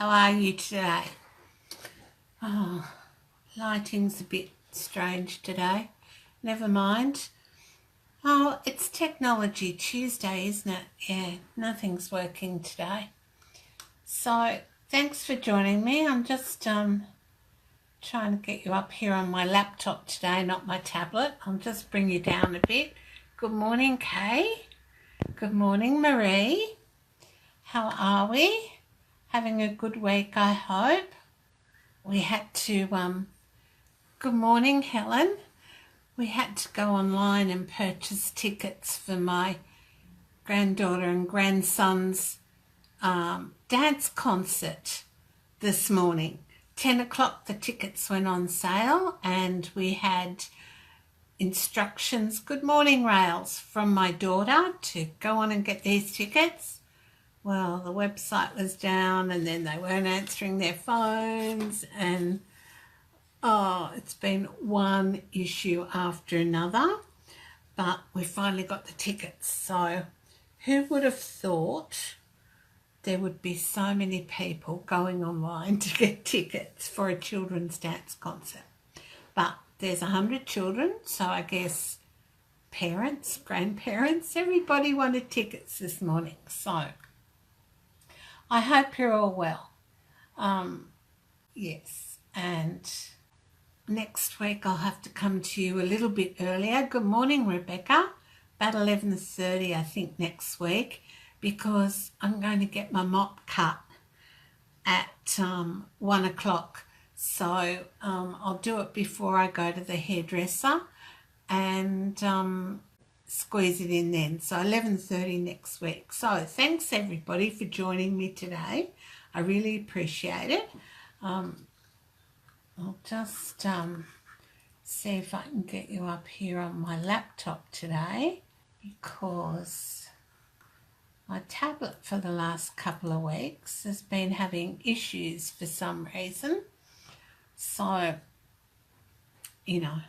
How are you today? Oh, lighting's a bit strange today. Never mind. Oh, it's Technology Tuesday, isn't it? Yeah, nothing's working today. So, thanks for joining me. I'm just trying to get you up here on my laptop today, not my tablet. I'll just bring you down a bit. Good morning, Kay. Good morning, Marie. How are we? Having a good week, I hope. We had to, good morning, Helen. We had to go online and purchase tickets for my granddaughter and grandson's dance concert this morning. 10 o'clock the tickets went on sale and we had instructions, good morning Rails, from my daughter to go on and get these tickets. Well, the website was down and then they weren't answering their phones and it's been one issue after another, but we finally got the tickets. So who would have thought there would be so many people going online to get tickets for a children's dance concert? But there's 100 children, so I guess parents, grandparents, everybody wanted tickets this morning. So I hope you're all well. Yes, and next week I'll have to come to you a little bit earlier. Good morning, Rebecca. About 11:30, I think, next week, because I'm going to get my mop cut at 1 o'clock. So I'll do it before I go to the hairdresser and squeeze it in then. So 11:30 next week. So thanks everybody for joining me today. I really appreciate it. I'll just see if I can get you up here on my laptop today, because my tablet for the last couple of weeks has been having issues for some reason. So, you know,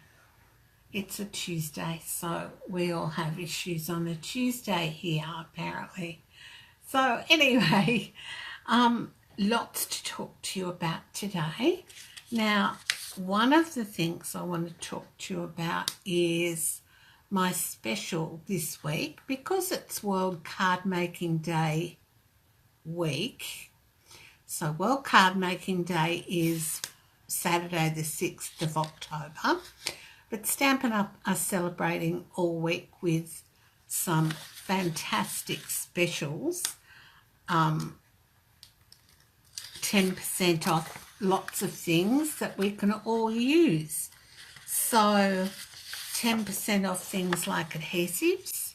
it's a Tuesday, so we all have issues on a Tuesday here, apparently. So anyway, lots to talk to you about today. Now, one of the things I want to talk to you about is my special this week, because it's World Card Making Day week. So World Card Making Day is Saturday the 6th of October, but Stampin' Up are celebrating all week with some fantastic specials. 10% off lots of things that we can all use. So 10% off things like adhesives.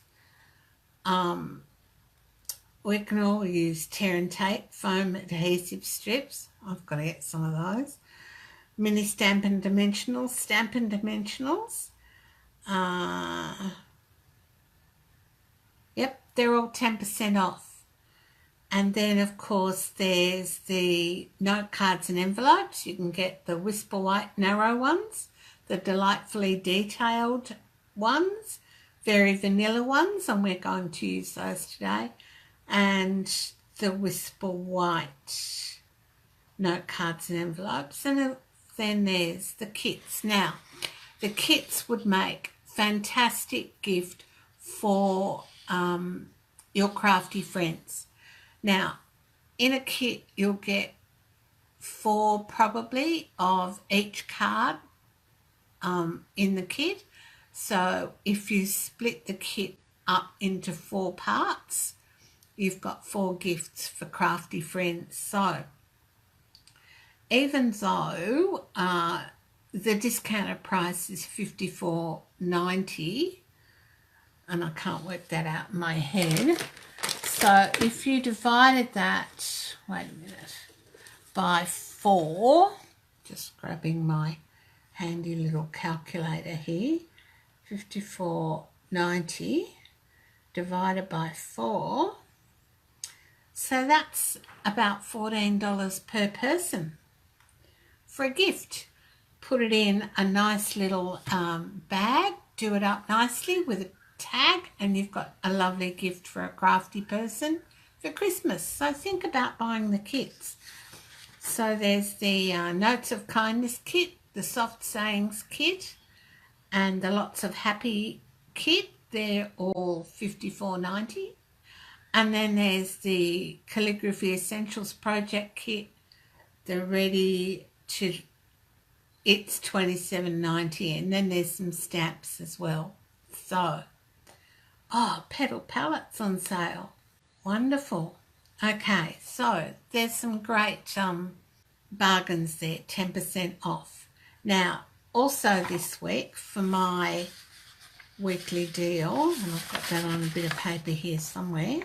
We can all use tear and tape, foam adhesive strips. I've got to get some of those. Mini Stampin' Dimensionals, Stampin' Dimensionals. Yep, they're all 10% off. And then, of course, there's the note cards and envelopes. You can get the Whisper White narrow ones, the delightfully detailed ones, very vanilla ones, and we're going to use those today, and the Whisper White note cards and envelopes. And then there's the kits. Now, the kits would make fantastic gift for your crafty friends. Now, in a kit, you'll get 4 probably of each card in the kit. So if you split the kit up into 4 parts, you've got 4 gifts for crafty friends. So even though the discounted price is $54.90, and I can't work that out in my head, so if you divided that, wait a minute, by 4, just grabbing my handy little calculator here, $54.90 divided by 4, so that's about $14 per person for a gift. Put it in a nice little bag, do it up nicely with a tag, and you've got a lovely gift for a crafty person for Christmas. So think about buying the kits. So there's the Notes of Kindness kit, the Soft Sayings kit, and the Lots of Happy kit. They're all $54.90. And then there's the Calligraphy Essentials Project kit. They're ready to, it's $27.90. And then there's some stamps as well. So, oh, petal palettes on sale. Wonderful. Okay, so there's some great bargains there, 10% off. Now, also this week for my weekly deal, and I've got that on a bit of paper here somewhere,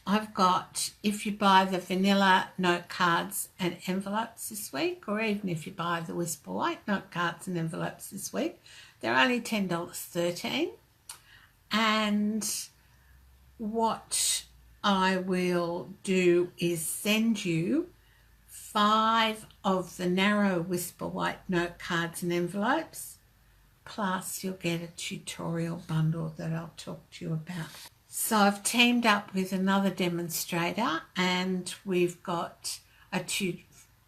I've got, if you buy the vanilla note cards and envelopes this week, or even if you buy the Whisper White note cards and envelopes this week, they're only $10.13. And what I will do is send you 5 of the narrow Whisper White note cards and envelopes, plus you'll get a tutorial bundle that I'll talk to you about. So I've teamed up with another demonstrator, and we've got a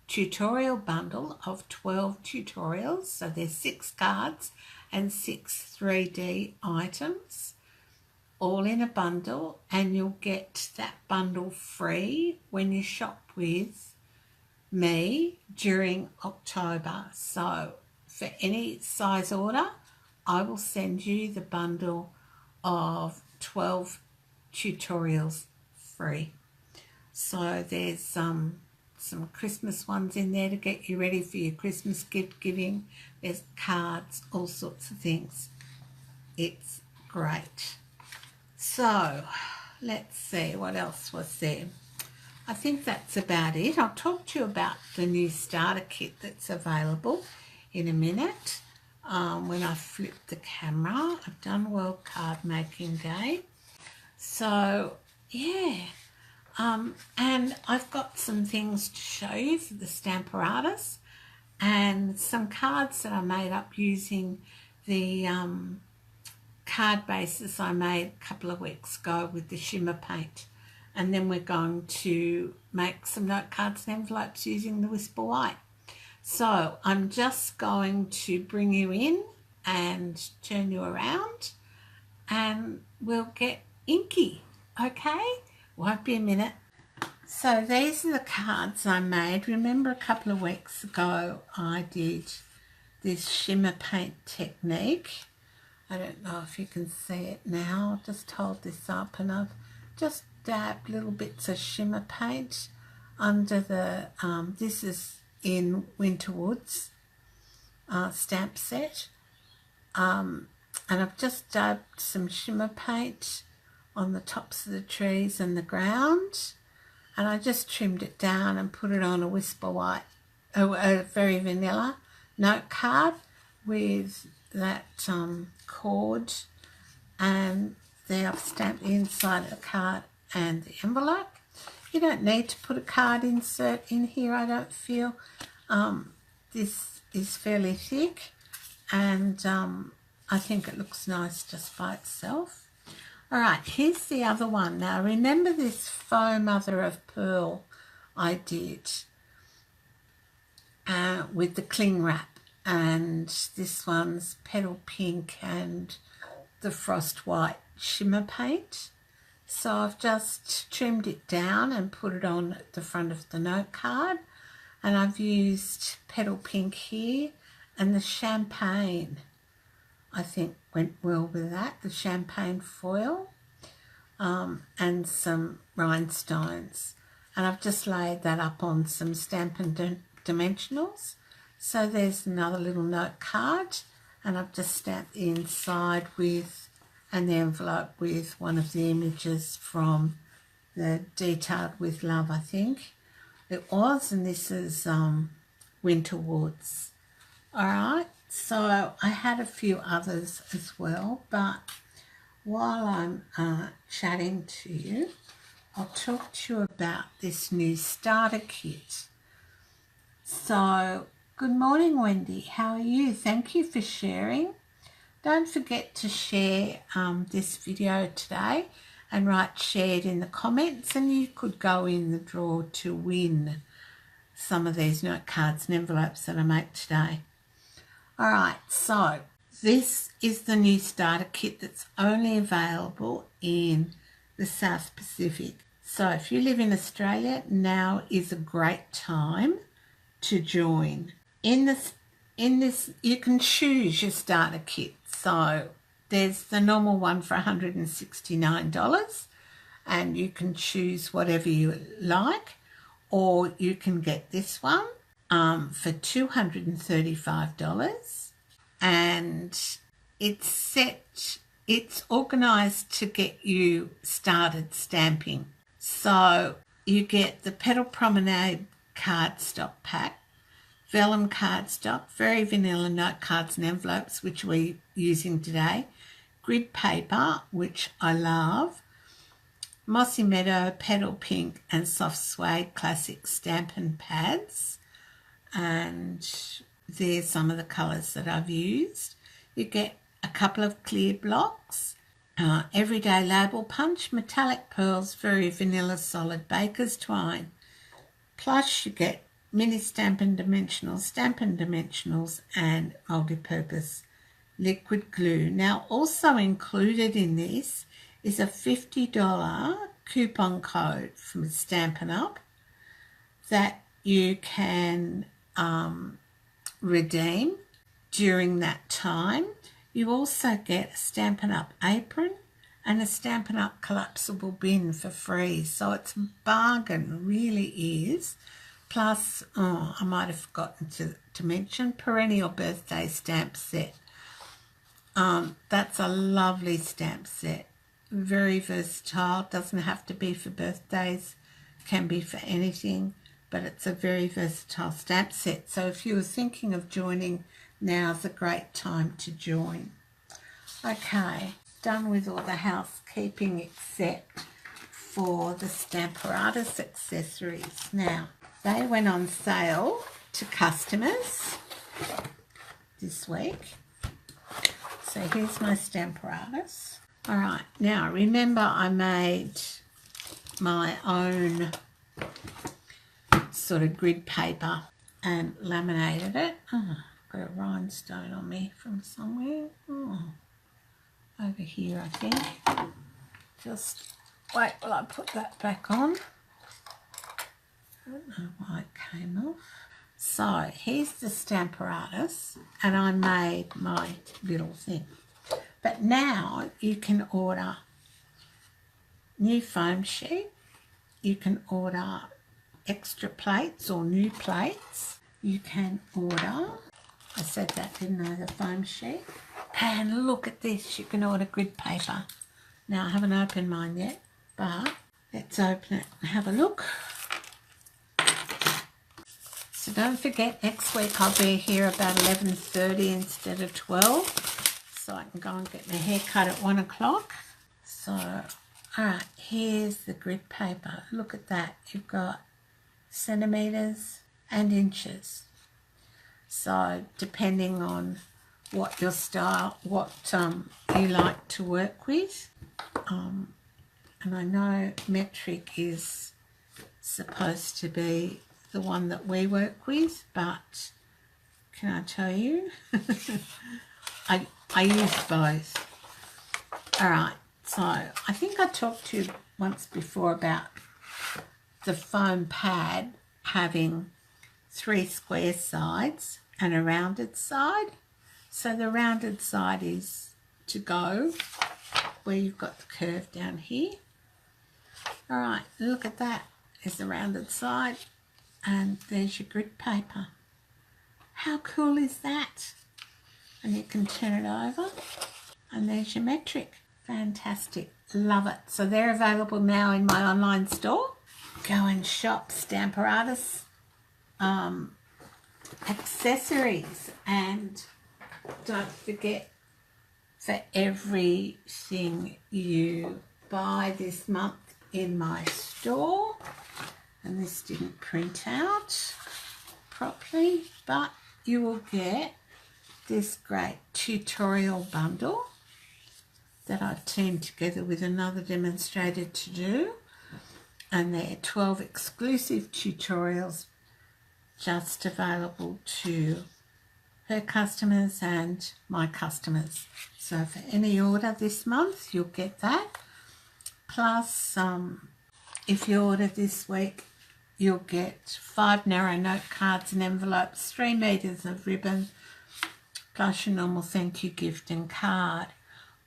tutorial bundle of 12 tutorials. So there's 6 cards and 6 3D items, all in a bundle, and you'll get that bundle free when you shop with me during October. So for any size order, I will send you the bundle of 12 tutorials free. So there's some Christmas ones in there to get you ready for your Christmas gift giving. There's cards, all sorts of things. It's great. So let's see, what else was there? I think that's about it. I'll talk to you about the new starter kit that's available in a minute. When I flip the camera, I've done World Card Making Day. So yeah, and I've got some things to show you for the Stamper artists, and some cards that I made up using the card bases I made a couple of weeks ago with the shimmer paint. And then we're going to make some note cards and envelopes using the Whisper White. So I'm just going to bring you in and turn you around, and we'll get inky, okay? Won't be a minute. So these are the cards I made. Remember a couple of weeks ago I did this shimmer paint technique. I don't know if you can see it now. I'll just hold this up, and I've just dabbed little bits of shimmer paint under the, this is in Winterwood's stamp set. And I've just dabbed some shimmer paint on the tops of the trees and the ground. And I just trimmed it down and put it on a Whisper White, a very vanilla note card with that cord, and there I've stamped the inside of the card and the envelope. You don't need to put a card insert in here, I don't feel. This is fairly thick, and I think it looks nice just by itself. All right, here's the other one. Now remember this faux mother of pearl I did with the cling wrap, and this one's petal pink and the frost white shimmer paint. So I've just trimmed it down and put it on the front of the note card, and I've used petal pink here, and the champagne I think went well with that, the champagne foil, and some rhinestones, and I've just laid that up on some Stampin' Dimensionals. So there's another little note card, and I've just stamped the inside with, and the envelope with, one of the images from the Detailed with Love, I think it was, and this is Winterwood's. All right, so I had a few others as well, but while I'm chatting to you, I'll talk to you about this new starter kit. So, good morning, Wendy. How are you? Thank you for sharing. Don't forget to share this video today, and write shared in the comments, and you could go in the draw to win some of these note cards and envelopes that I make today. All right, so this is the new starter kit that's only available in the South Pacific. So if you live in Australia, now is a great time to join. In this, you can choose your starter kit. So there's the normal one for $169, and you can choose whatever you like, or you can get this one for $235, and it's organised to get you started stamping. So you get the Petal Promenade cardstock pack, vellum cardstock, very vanilla note cards and envelopes, which we're using today, grid paper, which I love, Mossy Meadow, Petal Pink and Soft Suede Classic Stampin' Pads, and there's some of the colours that I've used. You get a couple of clear blocks, everyday label punch, metallic pearls, very vanilla solid baker's twine. Plus you get mini Stampin' Dimensionals and multi-purpose liquid glue. Now also included in this is a $50 coupon code from Stampin' Up that you can redeem during that time. You also get a Stampin' Up apron and a Stampin' Up collapsible bin for free. So it's a bargain, really is. Plus, I might have forgotten to mention, perennial birthday stamp set. That's a lovely stamp set. Very versatile. Doesn't have to be for birthdays. Can be for anything. But it's a very versatile stamp set. So if you were thinking of joining, now's a great time to join. Okay, done with all the housekeeping except for the Stamparatus accessories. Now, they went on sale to customers this week. So here's my Stamparatus. All right, now remember I made my own sort of grid paper and laminated it. Oh, got a rhinestone on me from somewhere. Oh, over here I think. Just wait while I put that back on. I don't know why it came off. So here's the Stamparatus, and I made my little thing. But now you can order new foam sheet. You can order extra plates or new plates. You can order, I said that, didn't I, the foam sheet. And look at this, you can order grid paper. Now I haven't opened mine yet, but let's open it and have a look. So don't forget, next week I'll be here about 11:30 instead of 12, so I can go and get my hair cut at 1 o'clock. So, alright, here's the grid paper. Look at that. You've got centimetres and inches. So, depending on what your style, what you like to work with. And I know metric is supposed to be the one that we work with, but can I tell you, I use both. All right, so I think I talked to you once before about the foam pad having 3 square sides and a rounded side. So the rounded side is to go where you've got the curve down here. All right, look at that. There's the rounded side. And there's your grid paper. How cool is that? And you can turn it over. And there's your metric. Fantastic. Love it. So they're available now in my online store. Go and shop Stamparatus accessories. And don't forget, for everything you buy this month in my store, and this didn't print out properly, but you will get this great tutorial bundle that I've teamed together with another demonstrator to do, and they're 12 exclusive tutorials just available to her customers and my customers. So for any order this month, you'll get that. Plus, if you order this week, you'll get 5 narrow note cards and envelopes, 3 meters of ribbon, plus your normal thank you gift and card.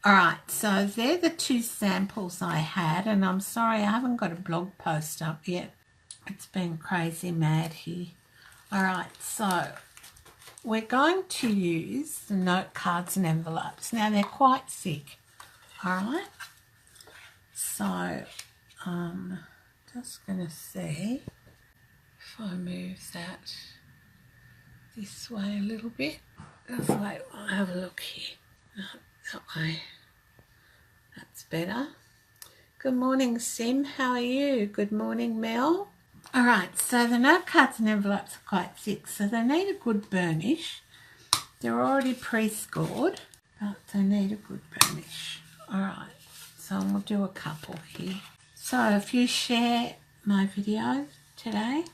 Alright, so they're the 2 samples I had, and I'm sorry I haven't got a blog post up yet. It's been crazy mad here. Alright, so we're going to use the note cards and envelopes. Now they're quite thick. Alright, so just going to see if I move that this way a little bit. Just wait, I'll have a look here. No, that way. That's better. Good morning, Sim. How are you? Good morning, Mel. Alright, so the note cards and envelopes are quite thick, so they need a good burnish. They're already pre-scored, but they need a good burnish. Alright, so we'll do a couple here. So if you share my video today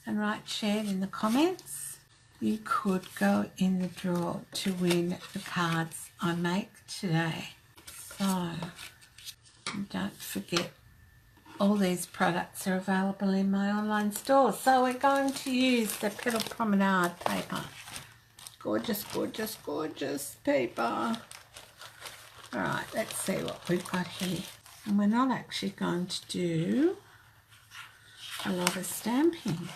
and write shared in the comments, you could go in the draw to win the cards I make today. So don't forget, all these products are available in my online store. So we're going to use the Petal Promenade paper. Gorgeous, gorgeous, gorgeous paper. Alright, let's see what we've got here. And we're not actually going to do a lot of stamping.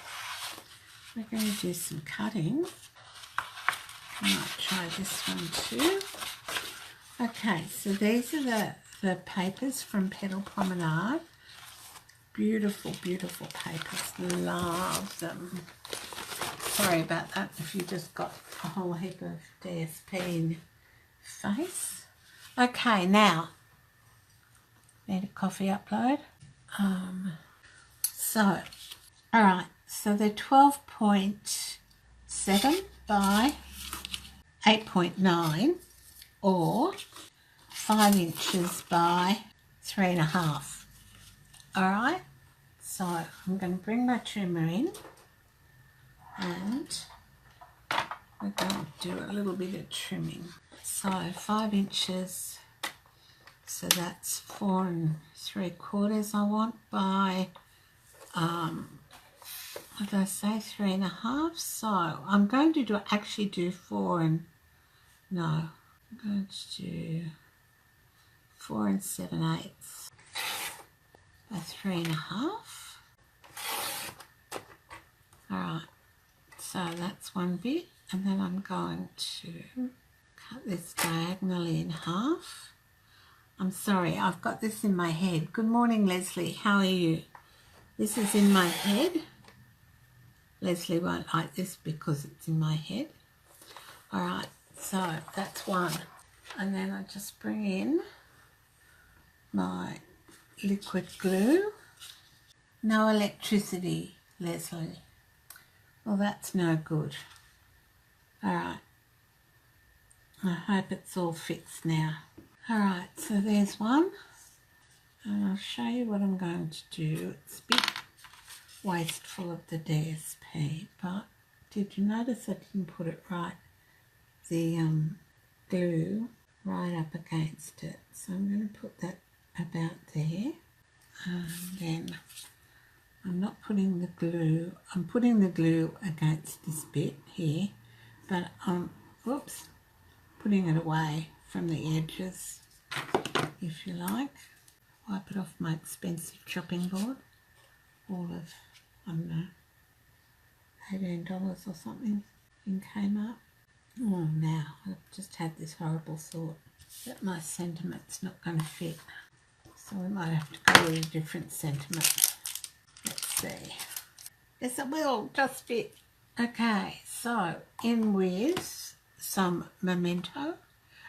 We're going to do some cutting. I might try this one too. Okay, so these are the papers from Petal Promenade. Beautiful, beautiful papers. Love them. Sorry about that if you just got a whole heap of DSP in your face. Okay, now, need a coffee upload. Alright, so they're 12.7 by 8.9 or 5 inches by 3.5. Alright, so I'm going to bring my trimmer in and we're going to do a little bit of trimming. So 5 inches, so that's 4 3/4 I want by, what did I say, 3.5. So I'm going to actually do 4 and, no, I'm going to do 4 7/8 by 3.5. Alright, so that's one bit, and then I'm going to cut this diagonally in half. I'm sorry, I've got this in my head. Good morning, Leslie. How are you? This is in my head. Leslie won't like this because it's in my head. Alright, so that's one. And then I just bring in my liquid glue. No electricity, Leslie. Well, that's no good. Alright. I hope it's all fixed now. Alright, so there's one. And I'll show you what I'm going to do. It's a bit wasteful of the DSP, but did you notice I didn't put it right? The glue right up against it. So I'm going to put that about there. And then I'm not putting the glue, I'm putting the glue against this bit here, but I'm, putting it away from the edges, if you like. Wipe it off my expensive chopping board, all of, I don't know, $18 or something in Kmart. Oh, now, I've just had this horrible thought that my sentiment's not going to fit, so we might have to go with a different sentiment. Let's see. Yes, it will just fit. Okay, so in with some Memento,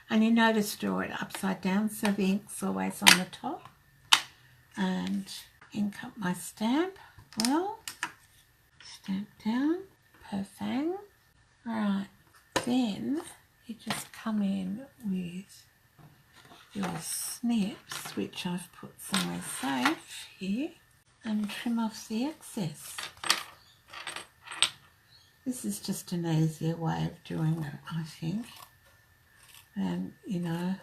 and you notice draw it upside down so the ink's always on the top, and ink up my stamp. Well, stamp down, perfang. Alright, then you just come in with your snips, which I've put somewhere safe here, and trim off the excess. This is just an easier way of doing it, I think, and you know,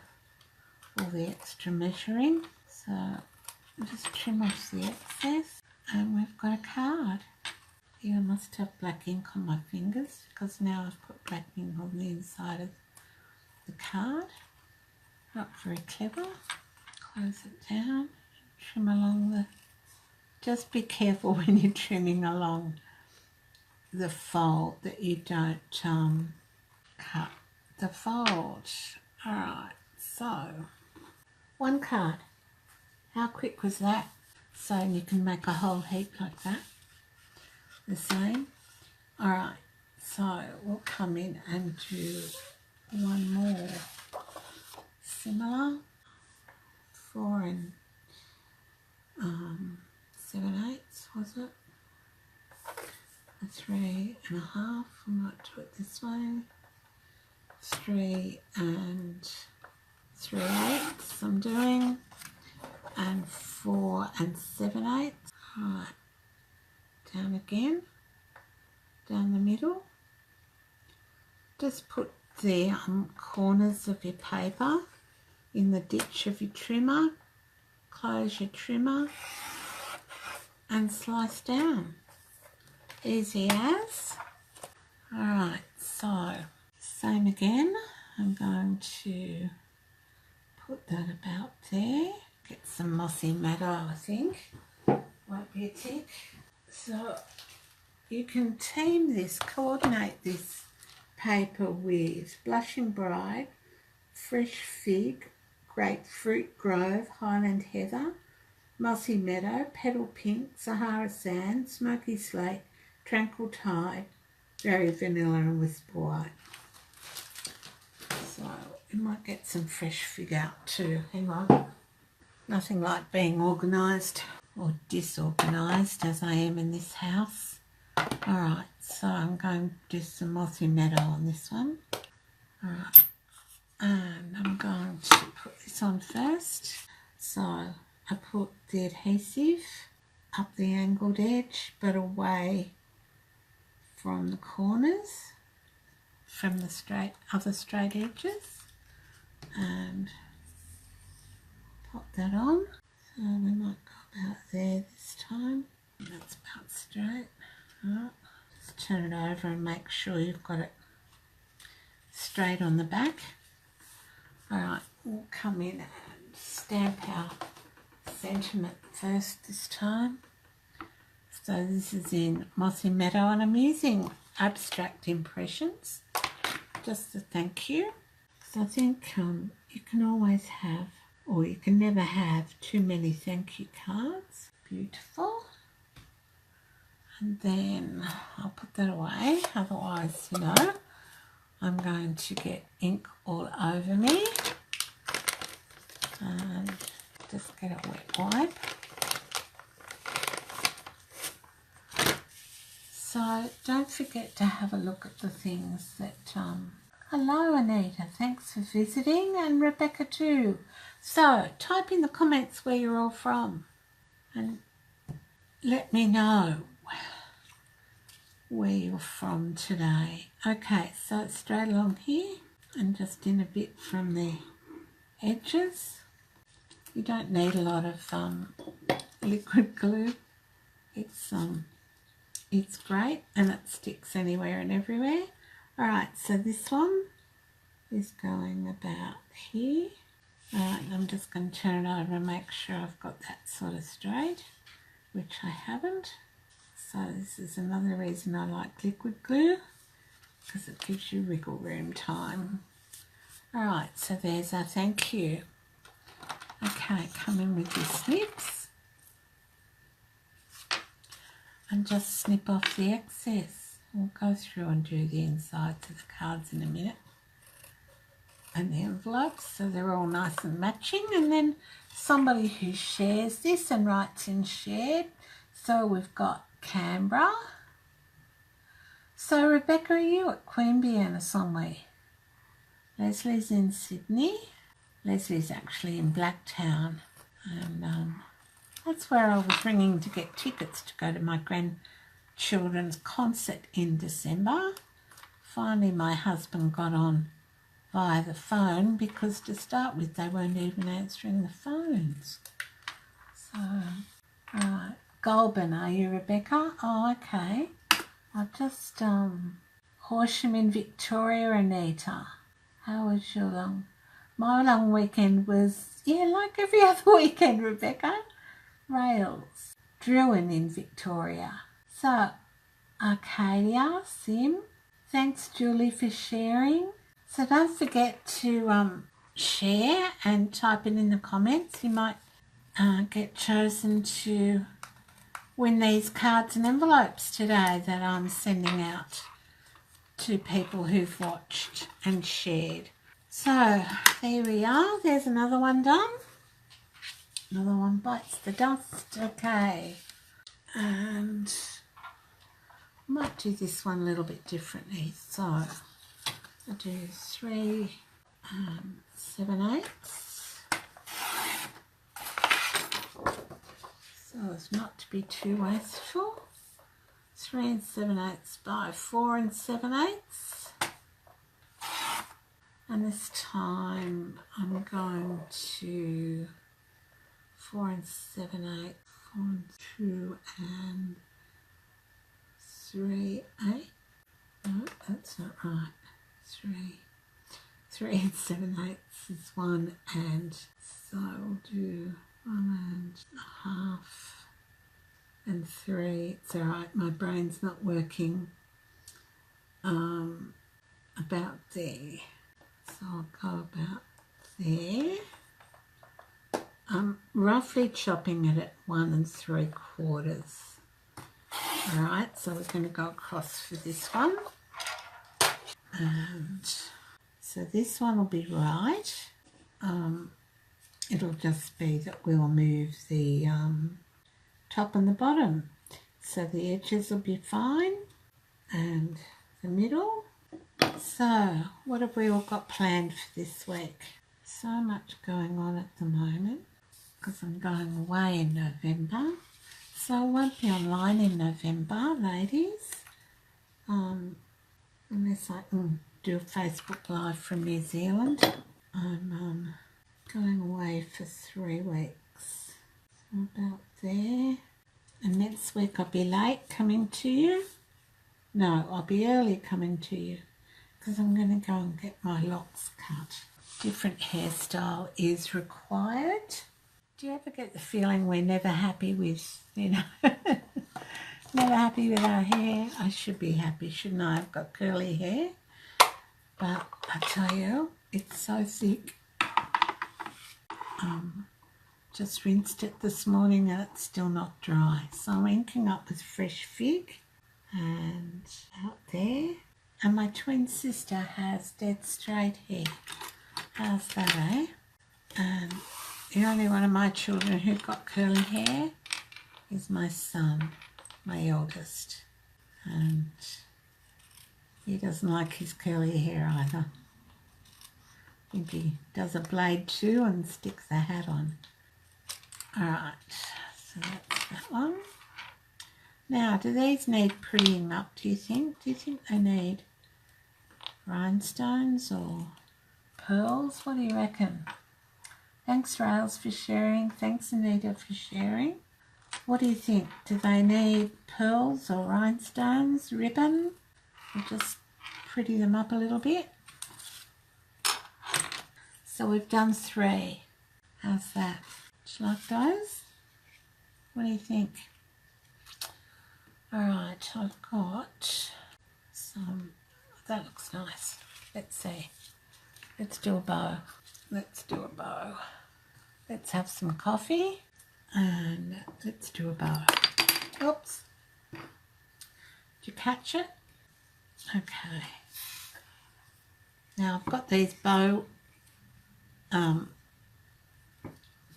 all the extra measuring. So just trim off the excess, and we've got a card. Here I must have black ink on my fingers because now I've put black ink on the inside of the card. Not very clever. Close it down, trim along the, just be careful when you're trimming along the fold that you don't cut the fold. Alright, so one card. How quick was that? So you can make a whole heap like that. The same. Alright, so we'll come in and do one more similar. 4 and 7/8, was it? A 3 and a half. I might do it this way. 3 and 3/8 I'm doing, and 4 and 7/8. Right, down again, down the middle. Just put the corners of your paper in the ditch of your trimmer, close your trimmer and slice down. Easy as. Alright, so same again. I'm going to put that about there. Get some mossy madder, I think. Won't be a tick. So you can team this, coordinate this paper with Blushing Bride, Fresh Fig, Grapefruit Grove, Highland Heather, Mossy Meadow, Petal Pink, Sahara Sand, Smoky Slate, Tranquil Tide, Berry Vanilla and Whisper White. So we might get some Fresh Fig out too. Hang on. Nothing like being organised or disorganised as I am in this house. Alright, so I'm going to do some Mossy Meadow on this one. Alright, and I'm going to put this on first. So I put the adhesive up the angled edge but away from the corners, from the other straight edges, and pop that on. So we might go about there this time. That's about straight. Right. Just turn it over and make sure you've got it straight on the back. Alright, we'll come in and stamp our sentiment first this time. So this is in Mossy Meadow and I'm using Abstract Impressions just to thank you. So I think you can always have, or you can never have, too many thank you cards. Beautiful. And then I'll put that away, otherwise, you know, I'm going to get ink all over me. And just get a wet wipe. So don't forget to have a look at the things that, hello Anita, thanks for visiting, and Rebecca too. So type in the comments where you're all from and let me know where you're from today. Okay, so it's straight along here and just in a bit from the edges. You don't need a lot of liquid glue. It's great and it sticks anywhere and everywhere. Alright, so this one is going about here. Alright, I'm just going to turn it over and make sure I've got that sort of straight, which I haven't. So this is another reason I like liquid glue, because it gives you wiggle room time. Alright, so there's our thank you. Okay, come in with your snips and just snip off the excess. We'll go through and do the insides of the cards in a minute and the envelopes so they're all nice and matching. And then somebody who shares this and writes in shared. So we've got Canberra. So Rebecca, are you at Queanbeyan or somewhere? Leslie's in Sydney. Leslie's actually in Blacktown, and that's where I was ringing to get tickets to go to my grandchildren's concert in December. Finally, my husband got on via the phone because to start with, they weren't even answering the phones. So, right. Goulburn, are you, Rebecca? Oh, okay. I just, Horsham in Victoria, Anita. How was your my long weekend was, yeah, like every other weekend, Rebecca. Rails. Druin in Victoria. So, Arcadia, Sim. Thanks, Julie, for sharing. So don't forget to share and type it in the comments. You might get chosen to win these cards and envelopes today that I'm sending out to people who've watched and shared. So there we are. There's another one done. Another one bites the dust. Okay. And I might do this one a little bit differently. So I'll do 3 7/8. So as not to be too wasteful. 3 7/8 by 4 7/8. And this time I'm going to 4 7/8, 4 2 and 3 8. No, that's not right. 3 7/8 is 1, and so I'll do 1.5 and 3. It's alright, my brain's not working about there. So I'll go about there. I'm roughly chopping it at 1 3/4. Alright, so we're going to go across for this one. And so this one will be right. It'll just be that we'll move the top and the bottom. So the edges will be fine and the middle. So what have we all got planned for this week? So much going on at the moment because I'm going away in November. So I won't be online in November, ladies. Unless I can do a Facebook Live from New Zealand. I'm going away for 3 weeks. So about there. And next week I'll be late coming to you. No, I'll be early coming to you because I'm going to go and get my locks cut. Different hairstyle is required. Do you ever get the feeling we're never happy with, never happy with our hair? I should be happy, shouldn't I? I've got curly hair. But I tell you, it's so thick. Just rinsed it this morning and it's still not dry. So I'm inking up with fresh fig and out there. And my twin sister has dead straight hair. How's that, eh? And the only one of my children who got curly hair is my son, my eldest. And he doesn't like his curly hair either. I think he does a blade too and sticks the hat on. Alright, so that's that one. Now, do these need prettying up, do you think? Do you think they need rhinestones or pearls? What do you reckon? Thanks, Rails, for sharing. Thanks, Anita, for sharing. What do you think? Do they need pearls or rhinestones, ribbon? Or just pretty them up a little bit? So we've done 3. How's that? Do you like those? What do you think? Alright, I've got some, that looks nice. Let's see. Let's do a bow. Let's do a bow. Let's have some coffee and let's do a bow. Oops. Did you catch it? Okay. Now I've got these bow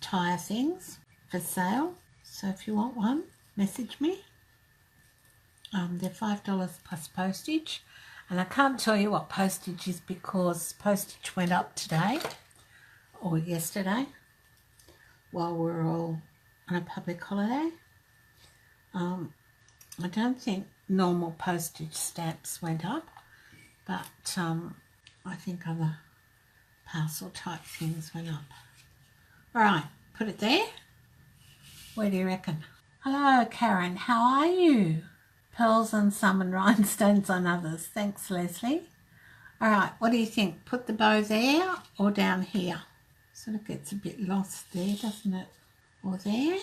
tire things for sale. So if you want one, message me. They're $5 plus postage. And I can't tell you what postage is because postage went up today. or yesterday, while we're all on a public holiday. I don't think normal postage stamps went up, but I think other parcel type things went up. All right, put it there. Where do you reckon? Hello, Karen. How are you? Pearls on some and rhinestones on others. Thanks, Leslie. All right, what do you think? Put the bow there or down here? Sort of gets a bit lost there, doesn't it? Or there?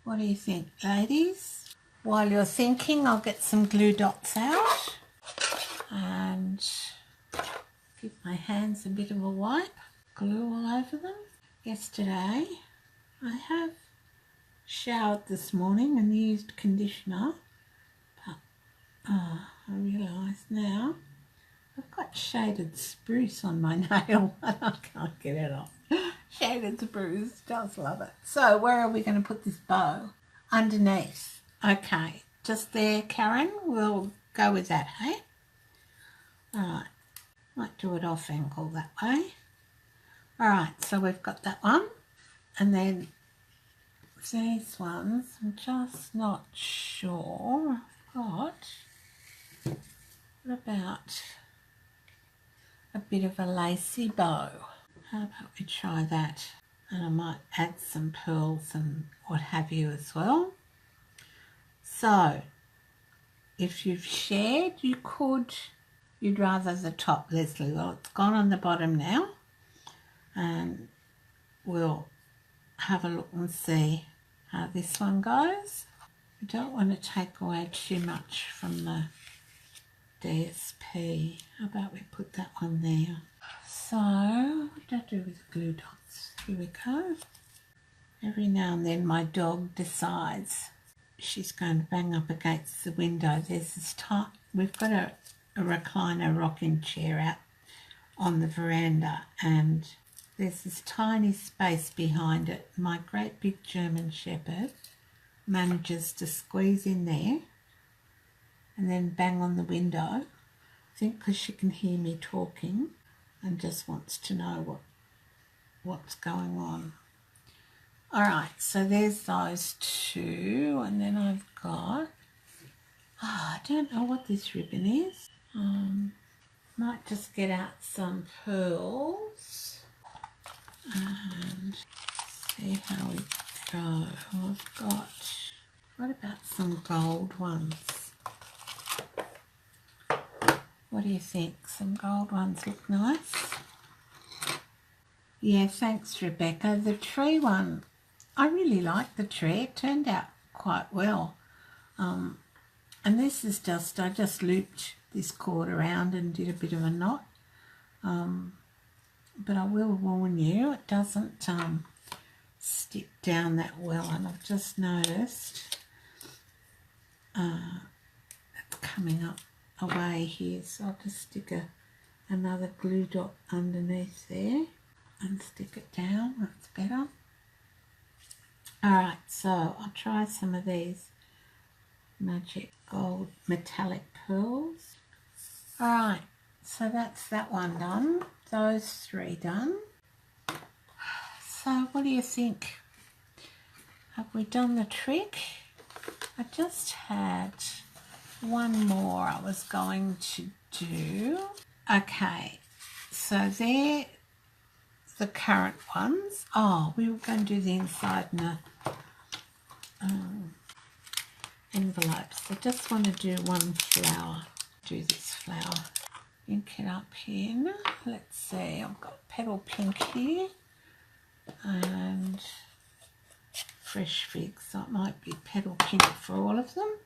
What do you think, ladies? While you're thinking, I'll get some glue dots out and give my hands a bit of a wipe. Glue all over them. Yesterday, I have showered this morning and used conditioner, but I realise now I've got shaded spruce on my nail and I can't get it off. Shaded spruce, just love it. So where are we going to put this bow? Underneath. Okay, just there, Karen. We'll go with that, hey? All right, might do it off angle that way. All right, so we've got that one, and then these ones, I'm just not sure. I've got, what about a bit of a lacy bow? How about we try that? And I might add some pearls and what have you as well. So, if you've shared, you'd rather the top, Leslie. Well, it's gone on the bottom now. And we'll have a look and see how this one goes. We don't want to take away too much from the DSP. How about we put that one there? So, what do I do with the glue dots? Here we go. Every now and then my dog decides she's going to bang up against the window. There's this we've got a recliner rocking chair out on the veranda, and there's this tiny space behind it. My great big German Shepherd manages to squeeze in there and then bang on the window. I think because she can hear me talking and just wants to know what's going on. All right, so there's those two, and then I've got, I don't know what this ribbon is. Might just get out some pearls and see how we go. I've got, what about some gold ones? What do you think? Some gold ones look nice. Yeah, thanks, Rebecca. The tree one, I really like the tree. It turned out quite well. And this is just, I just looped this cord around and did a bit of a knot. But I will warn you, it doesn't stick down that well, and I've just noticed it's coming up away here, so I'll just stick another glue dot underneath there and stick it down. That's better. Alright, so I'll try some of these magic gold metallic pearls. Alright, so that's that one done. Those three done. So what do you think? Have we done the trick? I just had one more I was going to do. Okay, so they're the current ones. Oh, we were going to do the inside in the envelopes. I just want to do one flower. Do this flower. Ink it up in. Let's see, I've got petal pink here and fresh fig, so it might be petal pink for all of them.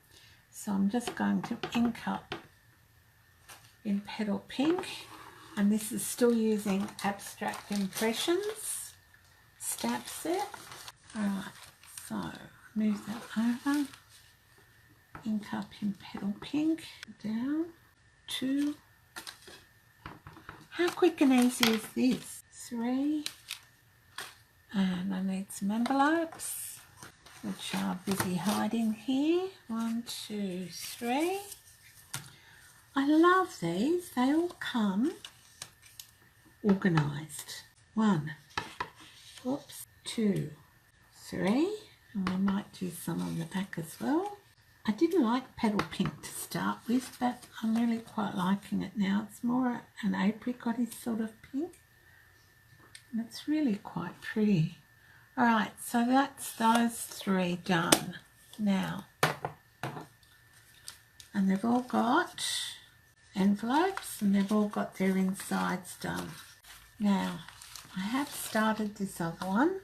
So I'm just going to ink up in petal pink, and this is still using Abstract Impressions stamp set. Alright, so move that over, ink up in petal pink, down, 2. How quick and easy is this? 3, and I need some envelopes, which are busy hiding here. 1, 2, 3. I love these. They all come organised. 1, Oops, 2, 3, and we might do some on the back as well. I didn't like petal pink to start with, but I'm really quite liking it now. It's more an apricot-y sort of pink, and it's really quite pretty. Alright, so that's those 3 done now. And they've all got envelopes and they've all got their insides done. Now, I have started this other one,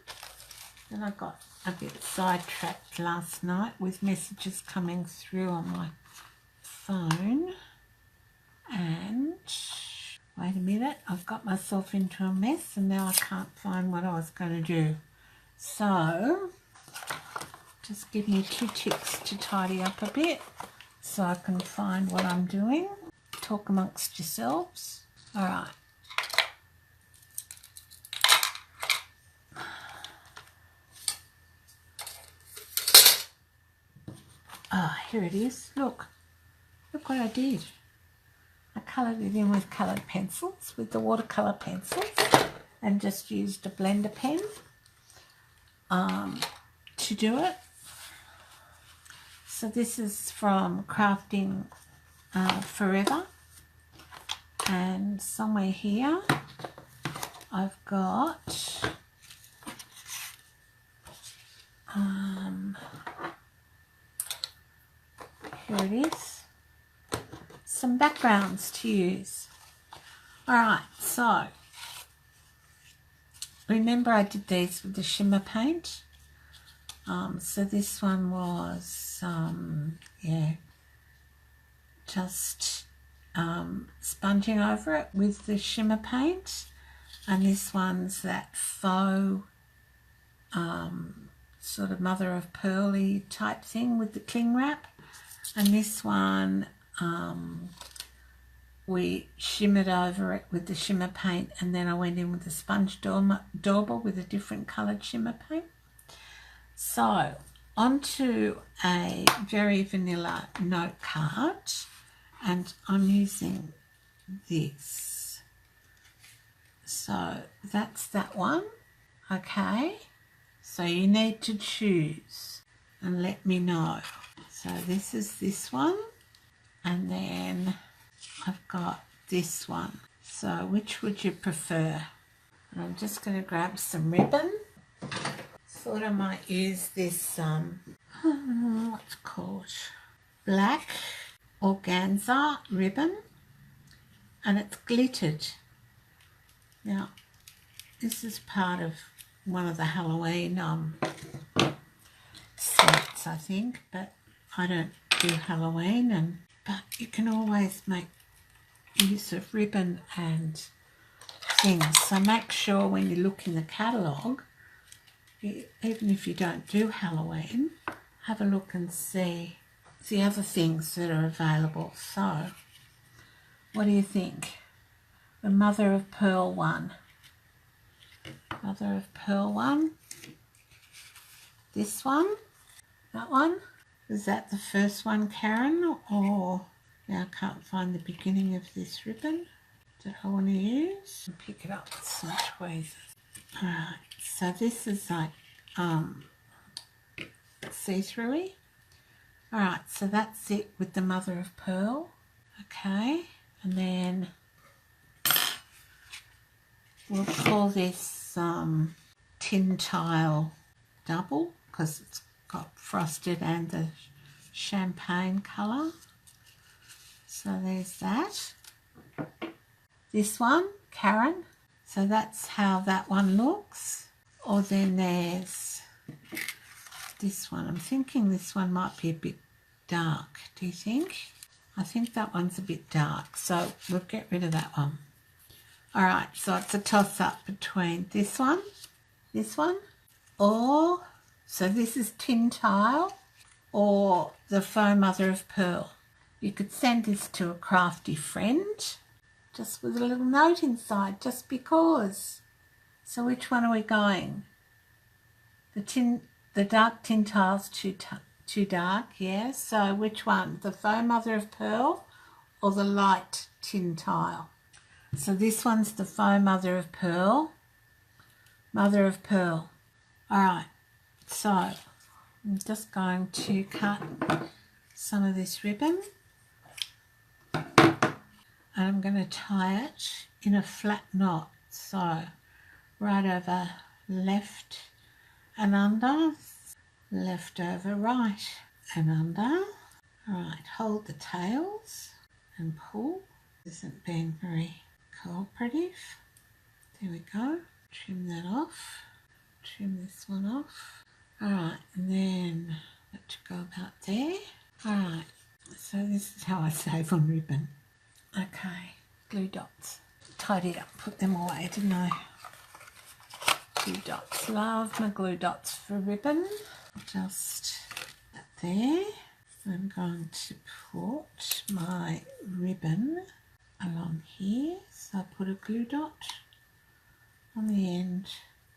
and I got a bit sidetracked last night with messages coming through on my phone. And wait a minute, I've got myself into a mess and now I can't find what I was going to do. So, just give me 2 ticks to tidy up a bit so I can find what I'm doing. Talk amongst yourselves. Alright. Ah, here it is. Look what I did. I coloured it in with coloured pencils, with the watercolour pencils, and just used a blender pen to do it. So this is from Crafting Forever, and somewhere here I've got here it is, some backgrounds to use. Alright, so remember I did these with the shimmer paint. So this one was, just sponging over it with the shimmer paint, and this one's that faux sort of mother of pearl-y type thing with the cling wrap, and this one we shimmered over it with the shimmer paint, and then I went in with the sponge dauber with a different coloured shimmer paint. So onto a very vanilla note card, and I'm using this. So that's that one. Okay, so you need to choose and let me know. So this is this one, and then I've got this one. So which would you prefer? And I'm just going to grab some ribbon. Thought I might use this, what's it called? Black organza ribbon, and it's glittered. Now, this is part of one of the Halloween sets, I think, but I don't do Halloween, but you can always make use of ribbon and things. So make sure when you look in the catalogue, even if you don't do Halloween, have a look and see the other things that are available. So, what do you think? The mother of pearl one. Mother of pearl one. This one. That one. Is that the first one, Karen? Or, yeah, I can't find the beginning of this ribbon that I want to use. Pick it up with some tweezers. Alright, so this is like see-through-y. Alright, so that's it with the mother of pearl. Okay, and then we'll call this tin tile double, because it's got frosted and the champagne colour. So there's that. This one, Karen. So that's how that one looks. Or then there's this one. I'm thinking this one might be a bit dark. Do you think? I think that one's a bit dark. So we'll get rid of that one. Alright, so it's a toss-up between this one, or, so this is tin tile, or the faux mother of pearl. You could send this to a crafty friend, just with a little note inside, just because. So which one are we going? The dark tin tile's too dark, yeah. So which one? The faux mother of pearl or the light tin tile? So this one's the faux mother of pearl mother of pearl. Alright, so I'm just going to cut some of this ribbon and I'm going to tie it in a flat knot. So right over left and under, left over right and under. Alright, hold the tails and pull. Isn't being very cooperative. There we go. Trim that off. Trim this one off. Alright, and then let to go about there. Alright, so this is how I save on ribbon. Okay, glue dots. Tidy up, put them away, didn't I? Glue dots. Love my glue dots for ribbon. Just that there. I'm going to put my ribbon along here. So I put a glue dot on the end,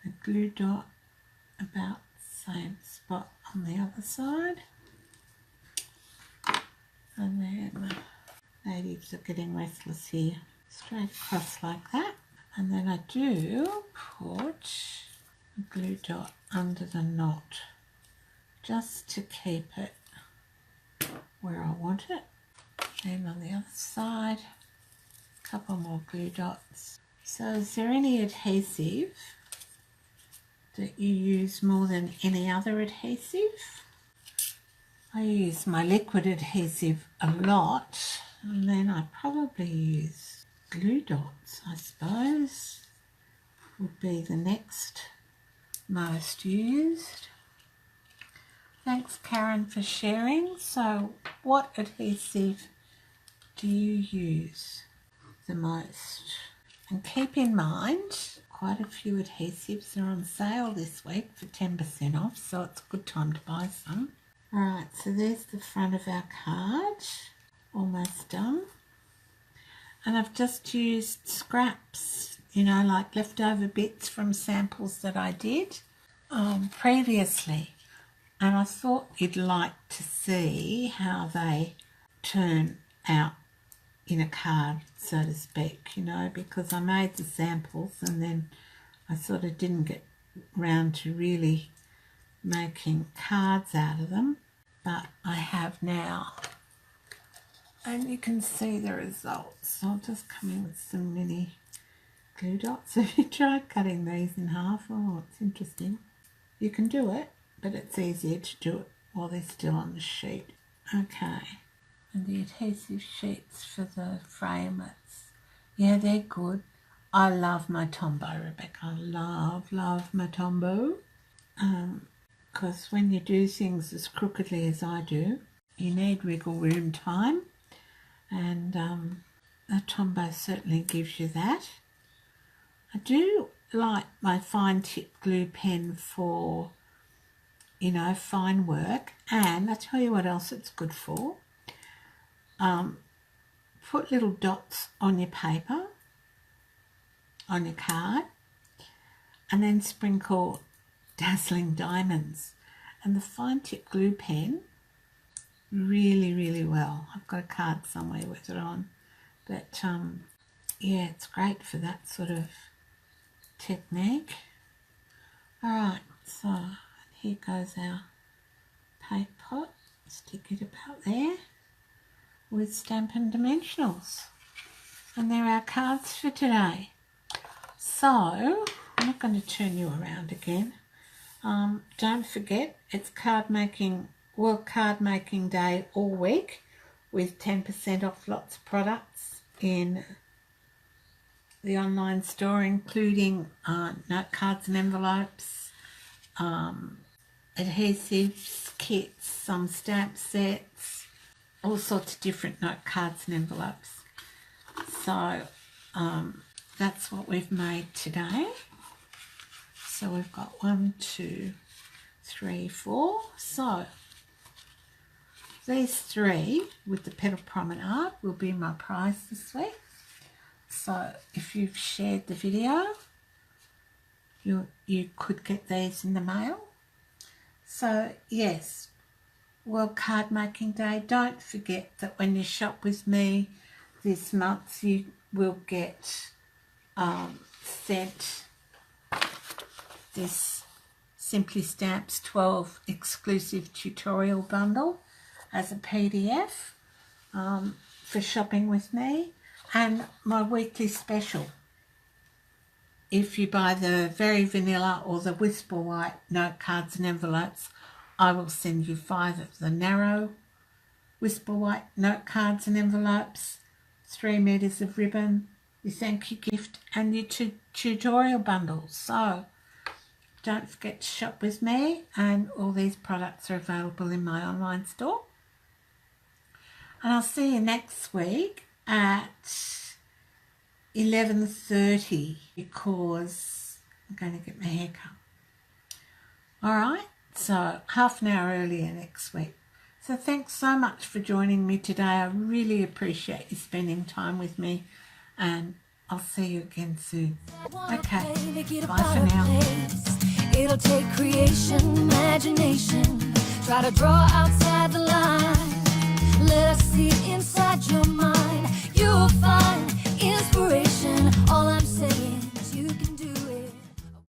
a glue dot about the same spot on the other side. And then natives are getting restless here. Straight across like that. And then I do put a glue dot under the knot just to keep it where I want it. Then on the other side, a couple more glue dots. So is there any adhesive that you use more than any other adhesive? I use my liquid adhesive a lot, and then I probably use glue dots, I suppose, would be the next most used. Thanks, Karen, for sharing. So what adhesive do you use the most? And keep in mind, quite a few adhesives are on sale this week for 10% off, so it's a good time to buy some. Alright, so there's the front of our card, almost done. And I've just used scraps, you know, like leftover bits from samples that I did previously. And I thought you'd like to see how they turn out in a card, so to speak, you know, because I made the samples and then I sort of didn't get round to really making cards out of them, but I have now. And you can see the results. So I'll just come in with some mini glue dots. Have you tried cutting these in half? Oh, it's interesting. You can do it, but it's easier to do it while they're still on the sheet. Okay. And the adhesive sheets for the frame, yeah, they're good. I love my Tombow, Rebecca. I love my Tombow. Because when you do things as crookedly as I do, you need wiggle room time. And the Tombow certainly gives you that. I do like my fine tip glue pen for, you know, fine work. And I tell you what else it's good for. Put little dots on your paper, on your card, and then sprinkle dazzling diamonds. And the fine tip glue pen, really well. I've got a card somewhere with it on. But yeah, it's great for that sort of technique. Alright, so here goes our paint pot. Stick it about there with Stampin' Dimensionals. And there are our cards for today. So, I'm not going to turn you around again. Don't forget, it's World Card Making Day all week with 10% off lots of products in the online store, including note cards and envelopes, adhesives, kits, some stamp sets, all sorts of different note cards and envelopes. So that's what we've made today. So we've got 1, 2, 3, 4. So these 3 with the Petal Promenade will be my prize this week. So if you've shared the video, you could get these in the mail. So yes, World Card Making Day. Don't forget that when you shop with me this month, you will get sent this Simply Stamps 12 exclusive tutorial bundle as a PDF for shopping with me, and my weekly special. If you buy the Very Vanilla or the Whisper White note cards and envelopes, I will send you 5 of the narrow Whisper White note cards and envelopes, 3 meters of ribbon, your thank you gift, and your tutorial bundles. So don't forget to shop with me, and all these products are available in my online store. And I'll see you next week at 11:30 because I'm going to get my hair cut. Alright, so half an hour earlier next week. So thanks so much for joining me today. I really appreciate you spending time with me, and I'll see you again soon. Okay, bye for now. It'll take creation, imagination, try to draw outside